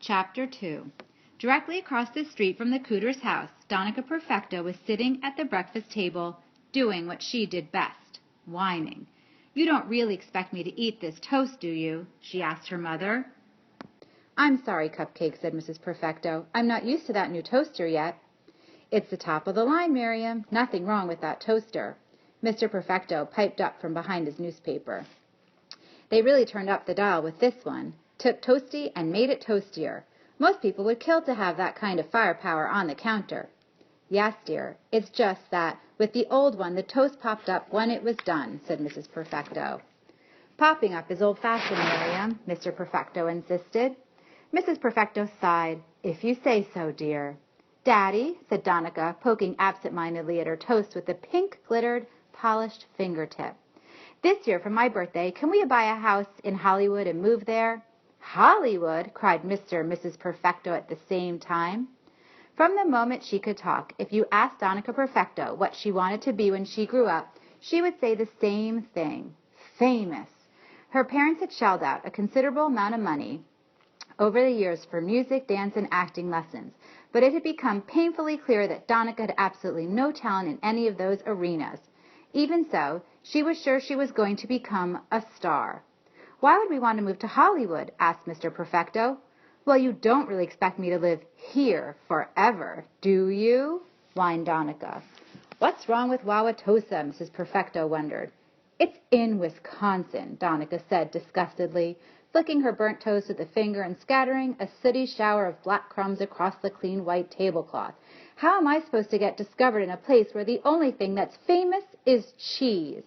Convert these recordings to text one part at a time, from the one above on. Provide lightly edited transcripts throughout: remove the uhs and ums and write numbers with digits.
Chapter 2. Directly across the street from the Cooter's house, Donica Perfecto was sitting at the breakfast table, doing what she did best, whining. "You don't really expect me to eat this toast, do you?" she asked her mother. "I'm sorry, Cupcake," said Mrs. Perfecto. "I'm not used to that new toaster yet." "It's the top of the line, Miriam. Nothing wrong with that toaster." Mr. Perfecto piped up from behind his newspaper. "They really turned up the dial with this one. Took Toasty and made it toastier. Most people would kill to have that kind of firepower on the counter." "Yes, dear. It's just that with the old one the toast popped up when it was done," said Mrs. Perfecto. "Popping up is old-fashioned, Miriam," Mr. Perfecto insisted. Mrs. Perfecto sighed. "If you say so, dear." "Daddy," said Donica, poking absent-mindedly at her toast with a pink-glittered, polished fingertip. "This year for my birthday, can we buy a house in Hollywood and move there?" "Hollywood!" cried Mr. and Mrs. Perfecto at the same time. From the moment she could talk, if you asked Donica Perfecto what she wanted to be when she grew up, she would say the same thing: famous. Her parents had shelled out a considerable amount of money over the years for music, dance, and acting lessons, but it had become painfully clear that Donica had absolutely no talent in any of those arenas. Even so, she was sure she was going to become a star. "Why would we want to move to Hollywood?" asked Mr. Perfecto. "Well, you don't really expect me to live here forever, do you?" whined Donica. "What's wrong with Wauwatosa?" Mrs. Perfecto wondered. "It's in Wisconsin," Donica said disgustedly, flicking her burnt toast with a finger and scattering a sooty shower of black crumbs across the clean white tablecloth. "How am I supposed to get discovered in a place where the only thing that's famous is cheese?"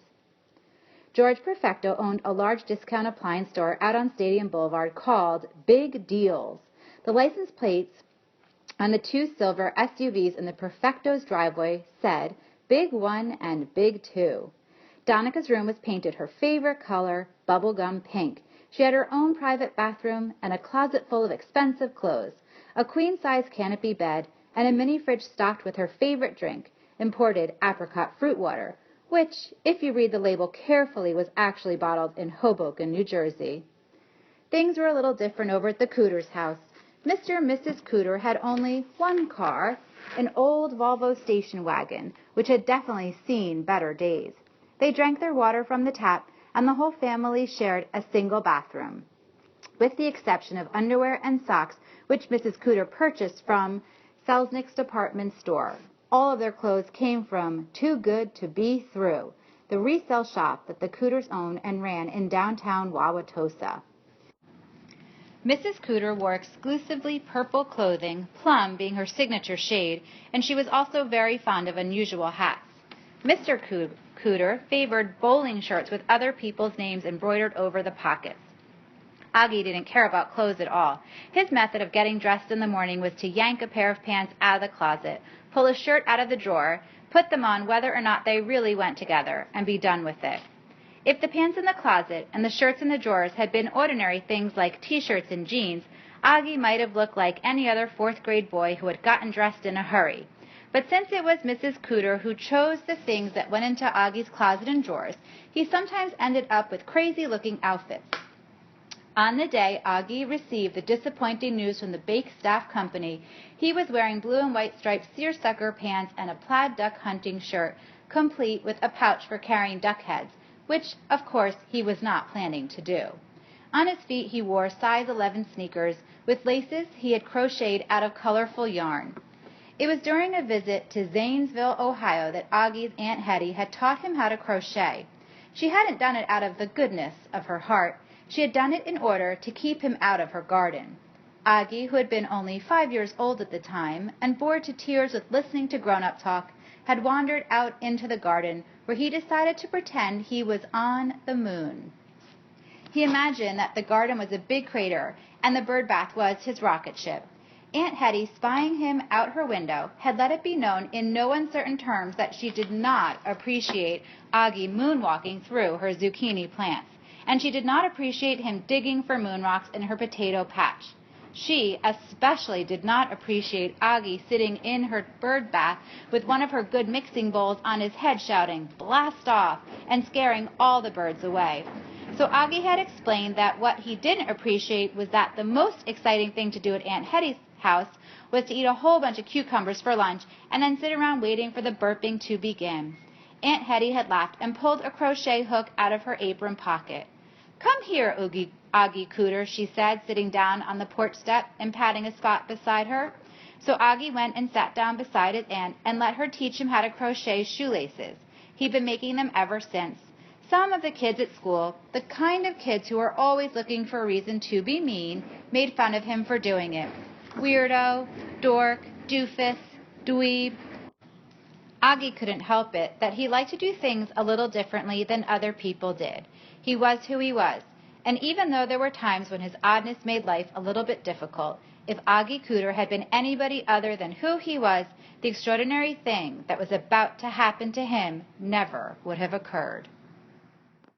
George Perfecto owned a large discount appliance store out on Stadium Boulevard called Big Deals. The license plates on the two silver SUVs in the Perfecto's driveway said Big 1 and Big 2. Donica's room was painted her favorite color, bubblegum pink. She had her own private bathroom and a closet full of expensive clothes, a queen-size canopy bed, and a mini fridge stocked with her favorite drink, imported apricot fruit water, which, if you read the label carefully, was actually bottled in Hoboken, New Jersey. Things were a little different over at the Cooter's house. Mr. and Mrs. Cooter had only one car, an old Volvo station wagon, which had definitely seen better days. They drank their water from the tap, and the whole family shared a single bathroom, with the exception of underwear and socks, which Mrs. Cooter purchased from Selznick's department store. All of their clothes came from Too Good to Be Through, the resale shop that the Cooters owned and ran in downtown Wauwatosa. Mrs. Cooter wore exclusively purple clothing, plum being her signature shade, and she was also very fond of unusual hats. Mr. Cooter favored bowling shirts with other people's names embroidered over the pockets. Augie didn't care about clothes at all. His method of getting dressed in the morning was to yank a pair of pants out of the closet, pull a shirt out of the drawer, put them on whether or not they really went together, and be done with it. If the pants in the closet and the shirts in the drawers had been ordinary things like T-shirts and jeans, Augie might have looked like any other fourth-grade boy who had gotten dressed in a hurry. But since it was Mrs. Cooter who chose the things that went into Augie's closet and drawers, he sometimes ended up with crazy-looking outfits. On the day Augie received the disappointing news from the Bake Staff Company, he was wearing blue and white striped seersucker pants and a plaid duck hunting shirt, complete with a pouch for carrying duck heads, which, of course, he was not planning to do. On his feet he wore size 11 sneakers with laces he had crocheted out of colorful yarn. It was during a visit to Zanesville, Ohio, that Augie's Aunt Hetty had taught him how to crochet. She hadn't done it out of the goodness of her heart. She had done it in order to keep him out of her garden. Augie, who had been only 5 years old at the time and bored to tears with listening to grown-up talk, had wandered out into the garden, where he decided to pretend he was on the moon. He imagined that the garden was a big crater and the bird bath was his rocket ship. Aunt Hetty, spying him out her window, had let it be known in no uncertain terms that she did not appreciate Augie moonwalking through her zucchini plants, and she did not appreciate him digging for moon rocks in her potato patch. She especially did not appreciate Augie sitting in her bird bath with one of her good mixing bowls on his head shouting, "Blast off!" and scaring all the birds away. So Augie had explained that what he didn't appreciate was that the most exciting thing to do at Aunt Hetty's house was to eat a whole bunch of cucumbers for lunch and then sit around waiting for the burping to begin. Aunt Hetty had laughed and pulled a crochet hook out of her apron pocket. "Come here, Augie Cooter," she said, sitting down on the porch step and patting a spot beside her. So Augie went and sat down beside his aunt and let her teach him how to crochet shoelaces. He'd been making them ever since. Some of the kids at school, the kind of kids who are always looking for a reason to be mean, made fun of him for doing it. Weirdo, dork, doofus, dweeb. Augie couldn't help it that he liked to do things a little differently than other people did. He was who he was, and even though there were times when his oddness made life a little bit difficult, if Augie Cooter had been anybody other than who he was, the extraordinary thing that was about to happen to him never would have occurred.